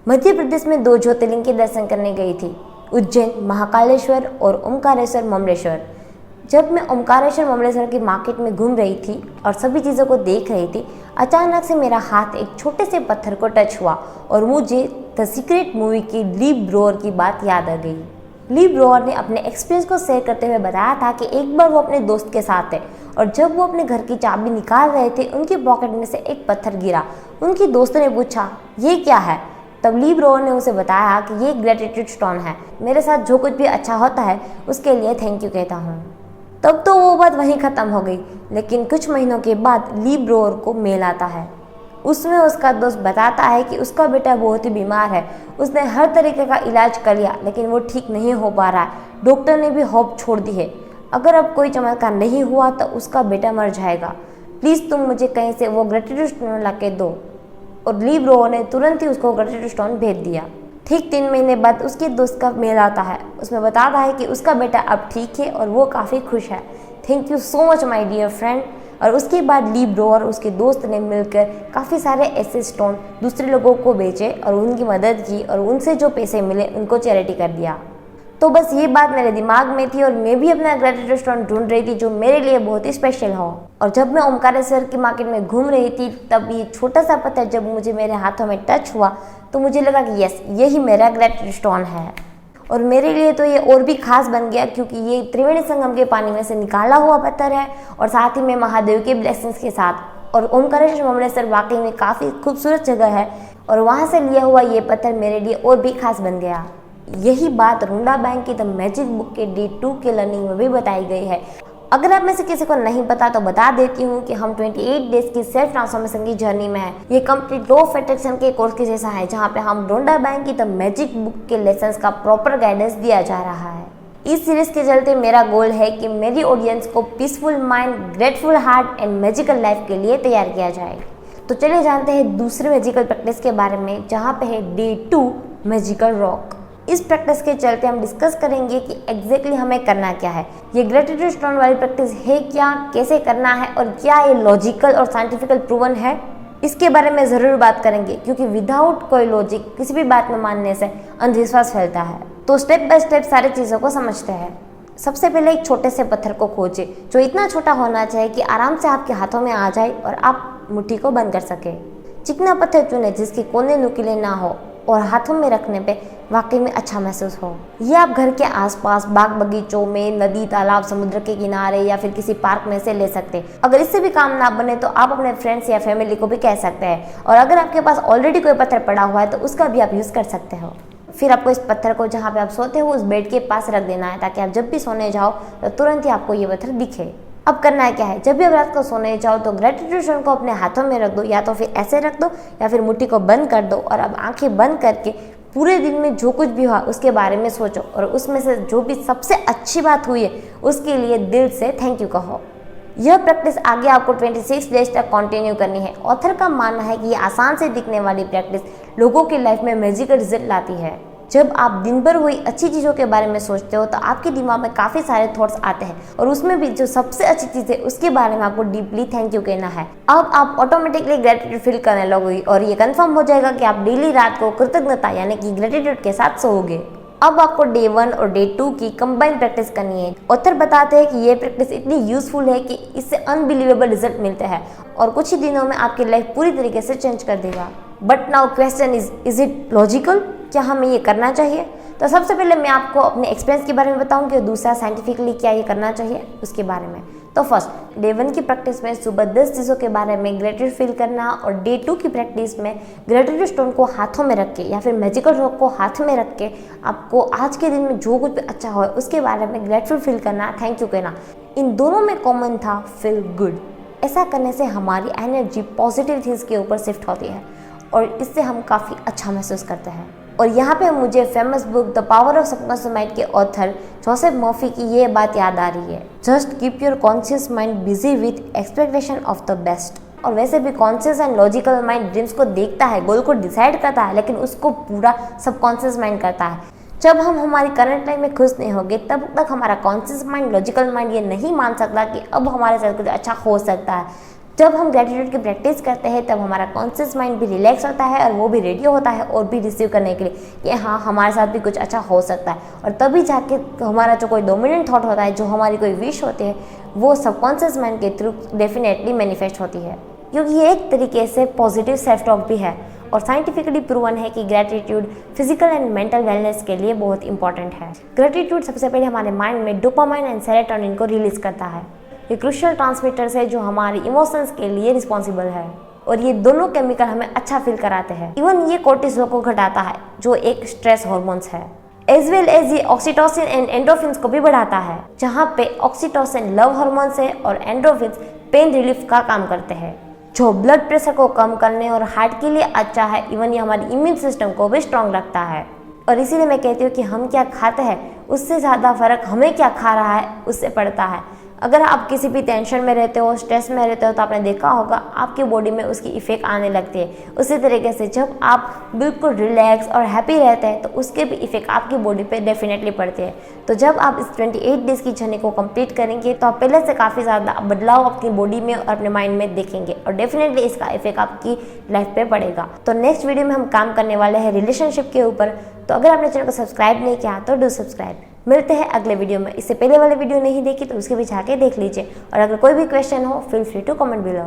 मध्य प्रदेश में 2 ज्योतिर्लिंग के दर्शन करने गई थी, उज्जैन महाकालेश्वर और ओमकारेश्वर ममलेश्वर। जब मैं ओमकारेश्वर ममलेश्वर की मार्केट में घूम रही थी और सभी चीज़ों को देख रही थी, अचानक से मेरा हाथ एक छोटे से पत्थर को टच हुआ और मुझे द सीक्रेट मूवी की ली ब्रोअर की बात याद आ गई। ली ब्रोअर ने अपने एक्सपीरियंस को शेयर करते हुए बताया था कि एक बार वो अपने दोस्त के साथ थे और जब वो अपने घर की चाबी निकाल रहे थे, उनकी पॉकेट में से एक पत्थर गिरा। उनकी दोस्त ने पूछा, ये क्या है? तब ली ब्रोअर ने उसे बताया कि ये ग्रेटिट्यूड स्टोन है, मेरे साथ जो कुछ भी अच्छा होता है उसके लिए थैंक यू कहता हूँ। तब तो वो बात वहीं ख़त्म हो गई, लेकिन कुछ महीनों के बाद ली ब्रोअर को मेल आता है। उसमें उसका दोस्त बताता है कि उसका बेटा बहुत ही बीमार है, उसने हर तरीके का इलाज कर लिया लेकिन वो ठीक नहीं हो पा रहा है। डॉक्टर ने भी होप छोड़ दी है, अगर अब कोई चमत्कार नहीं हुआ तो उसका बेटा मर जाएगा। प्लीज़ तुम मुझे कहीं से वो ग्रेटिट्यूड स्टोन ला के दो। और ली ब्रोअर ने तुरंत ही उसको ग्रेटिट्यूड स्टोन भेज दिया। ठीक 3 महीने बाद उसके दोस्त का मेल आता है, उसमें बताता है कि उसका बेटा अब ठीक है और वो काफ़ी खुश है। Thank you so much my dear friend. और उसके बाद ली ब्रोअर और उसके दोस्त ने मिलकर काफ़ी सारे ऐसे स्टोन दूसरे लोगों को बेचे और उनकी मदद की और उनसे जो पैसे मिले उनको चैरिटी कर दिया। तो बस ये बात मेरे दिमाग में थी और मैं भी अपना ग्रेटिट्यूड स्टोन ढूंढ रही थी जो मेरे लिए बहुत ही स्पेशल हो। और जब मैं ओमकारेश्वर की मार्केट में घूम रही थी, तब ये छोटा सा पत्थर जब मुझे मेरे हाथों में टच हुआ तो मुझे लगा कि यस, यही मेरा ग्रेटिट्यूड स्टोन है। और मेरे लिए तो ये और भी खास बन गया क्योंकि ये त्रिवेणी संगम के पानी में से निकाला हुआ पत्थर है और साथ ही में महादेव के ब्लेसिंग्स के साथ। और ओमकारेश्वर ममलेश्वर वाकई में काफ़ी खूबसूरत जगह है और वहाँ से लिया हुआ ये पत्थर मेरे लिए और भी खास बन गया। यही बात रोंडा बैंक की द मैजिक बुक के डे 2 के लर्निंग में भी बताई गई है। अगर आप में से किसी को नहीं पता तो बता देती हूँ कि हम 28 डेज की सेल्फ ट्रांसफॉर्मेशन की जर्नी में है। ये कंप्लीट लॉ ऑफ अट्रैक्शन के कोर्स के जैसा है जहाँ पे हम रोंडा बैंक की द मैजिक बुक के लेसन्स का प्रॉपर गाइडेंस दिया जा रहा है। इस सीरीज के चलते मेरा गोल है कि मेरी ऑडियंस को peaceful mind, grateful heart and magical life के लिए तैयार किया जाए। तो चलिए जानते हैं दूसरे मैजिकल प्रैक्टिस के बारे में, जहाँ पे है डे 2 मैजिकल रॉक। इस प्रैक्टिस के चलते हम डिस्कस करेंगे कि एग्जैक्टली हमें करना क्या है, ये ग्रेटिट्यूड स्टोन वाली प्रैक्टिस है क्या, कैसे करना है और क्या ये लॉजिकल और साइंटिफिकल प्रूवन है, इसके बारे में ज़रूर बात करेंगे क्योंकि विदाउट कोई लॉजिक किसी भी बात में मानने से अंधविश्वास फैलता है। तो स्टेप बाय स्टेप सारी चीज़ों को समझते हैं। सबसे पहले एक छोटे से पत्थर को खोजें जो इतना छोटा होना चाहिए कि आराम से आपके हाथों में आ जाए और आप मुट्ठी को बंद कर सके। चिकना पत्थर चुने जिसके कोने नुकीले ना हो और हाथों में रखने पे वाकई में अच्छा महसूस हो। ये आप घर के आसपास, बाग बगीचों में, नदी, तालाब, समुद्र के किनारे या फिर किसी पार्क में से ले सकते हैं। अगर इससे भी काम ना बने तो आप अपने फ्रेंड्स या फैमिली को भी कह सकते हैं। और अगर आपके पास ऑलरेडी कोई पत्थर पड़ा हुआ है तो उसका भी आप यूज़ कर सकते हो। फिर आपको इस पत्थर को जहाँ पे आप सोते हो उस बेड के पास रख देना है ताकि आप जब भी सोने जाओ तो तुरंत ही आपको ये पत्थर दिखे। अब करना है क्या है, जब भी आप रात को सोने जाओ तो ग्रेटिट्यूड स्टोन को अपने हाथों में रख दो, या तो फिर ऐसे रख दो या फिर मुट्ठी को बंद कर दो और अब आंखें बंद करके पूरे दिन में जो कुछ भी हुआ उसके बारे में सोचो और उसमें से जो भी सबसे अच्छी बात हुई है उसके लिए दिल से थैंक यू कहो। यह प्रैक्टिस आगे आपको 26 डेज तक कंटिन्यू करनी है। ऑथर का मानना है कि ये आसान से दिखने वाली प्रैक्टिस लोगों की लाइफ में मैजिकल रिजल्ट लाती है। जब आप दिन भर हुई अच्छी चीज़ों के बारे में सोचते हो तो आपके दिमाग में काफ़ी सारे थॉट्स आते हैं और उसमें भी जो सबसे अच्छी चीज़ है उसके बारे में आपको डीपली थैंक यू कहना है। अब आप ऑटोमेटिकली ग्रेटिट्यूड फील करने लगोगे और ये कंफर्म हो जाएगा कि आप डेली रात को कृतज्ञता यानी कि ग्रेटिट्यूड के साथ सोओगे। अब आपको डे 1 और डे 2 की कंबाइंड प्रैक्टिस करनी है। ऑथर बताते हैं कि ये प्रैक्टिस इतनी यूजफुल है कि इससे अनबिलीवेबल रिजल्ट मिलते हैं और कुछ ही दिनों में आपकी लाइफ पूरी तरीके से चेंज कर देगा। But now question is it logical? क्या हमें ये करना चाहिए? तो सबसे पहले मैं आपको अपने एक्सपीरियंस के बारे में बताऊंगी और दूसरा साइंटिफिकली क्या ये करना चाहिए उसके बारे में। तो फर्स्ट डे 1 की प्रैक्टिस में सुबह 10 चीज़ों के बारे में ग्रेटिट्यूड फील करना और डे 2 की प्रैक्टिस में ग्रेटिट्यूड स्टोन को हाथों में रख के या फिर मैजिकल रॉक को हाथ में रख के आपको आज के दिन में जो कुछ भी अच्छा हो उसके बारे में ग्रेटफुल फील करना, थैंक यू कहना। इन दोनों में कॉमन था फील गुड। ऐसा करने से हमारी एनर्जी पॉजिटिव थिंग्स के ऊपर शिफ्ट होती है और इससे हम काफ़ी अच्छा महसूस करते हैं। और यहाँ पे मुझे famous book the power of subconscious mind के ऑथर जोसेफ मर्फी की ये बात याद आ रही है, just keep your conscious mind busy with expectation of the best. और वैसे भी conscious and logical mind dreams को देखता है, गोल को डिसाइड करता है, लेकिन उसको पूरा सबकॉन्शियस माइंड करता है। जब हम हमारी करंट लाइफ में खुश नहीं होंगे तब तक हमारा कॉन्शियस माइंड, लॉजिकल माइंड ये नहीं मान सकता कि अब हमारे साथ कुछ अच्छा हो सकता है। जब हम ग्रेटिट्यूड की प्रैक्टिस करते हैं तब हमारा कॉन्शियस माइंड भी रिलैक्स होता है और वो भी रेडी होता है और भी रिसीव करने के लिए कि हाँ हमारे साथ भी कुछ अच्छा हो सकता है। और तभी जाके हमारा जो कोई डोमिनेंट थॉट होता है, जो हमारी कोई विश होती है, वो सबकॉन्शियस माइंड के थ्रू डेफिनेटली मैनिफेस्ट होती है, क्योंकि ये एक तरीके से पॉजिटिव सेल्फ टॉक भी है। और साइंटिफिकली प्रूवन है कि gratitude physical and mental wellness के लिए बहुत इंपॉर्टेंट है। ग्रेटिट्यूड सबसे पहले हमारे माइंड में डोपामाइन एंड सेरोटोनिन को रिलीज करता है। ये क्रूशियल ट्रांसमीटर्स है जो हमारी इमोशंस के लिए रिस्पॉन्सिबल है और ये दोनों केमिकल हमें अच्छा फील कराते हैं। इवन ये कोर्टिसोल को घटाता है जो एक स्ट्रेस हॉर्मोन्स है। एज वेल एज ये ऑक्सीटोसिन एंड एंडोर्फिन्स को भी बढ़ाता है, जहाँ पे ऑक्सीटोसिन लव हॉर्मोन्स है और एंडोर्फिन्स पेन रिलीफ का काम करते हैं, जो ब्लड प्रेशर को कम करने और हार्ट के लिए अच्छा है। इवन ये हमारी इम्यून सिस्टम को भी स्ट्रॉन्ग रखता है। और इसीलिए मैं कहती हूँ कि हम क्या खाते हैं उससे ज़्यादा फर्क हमें क्या खा रहा है उससे पड़ता है। अगर आप किसी भी टेंशन में रहते हो, स्ट्रेस में रहते हो, तो आपने देखा होगा आपकी बॉडी में उसकी इफेक्ट आने लगती है। उसी तरीके से जब आप बिल्कुल रिलैक्स और हैप्पी रहते हैं तो उसके भी इफेक्ट आपकी बॉडी पे डेफिनेटली पड़ते हैं। तो जब आप इस 28 डेज़ की जर्नी को कंप्लीट करेंगे तो आप पहले से काफ़ी ज़्यादा बदलाव अपनी बॉडी में और अपने माइंड में देखेंगे और डेफिनेटली इसका इफेक्ट आपकी लाइफ पे पड़ेगा। तो नेक्स्ट वीडियो में हम काम करने वाले हैं रिलेशनशिप के ऊपर। तो अगर आपने चैनल को सब्सक्राइब नहीं किया तो डू सब्सक्राइब। मिलते हैं अगले वीडियो में। इससे पहले वाले वीडियो नहीं देखी तो उसके भी जाके देख लीजिए। और अगर कोई भी क्वेश्चन हो feel free to comment below.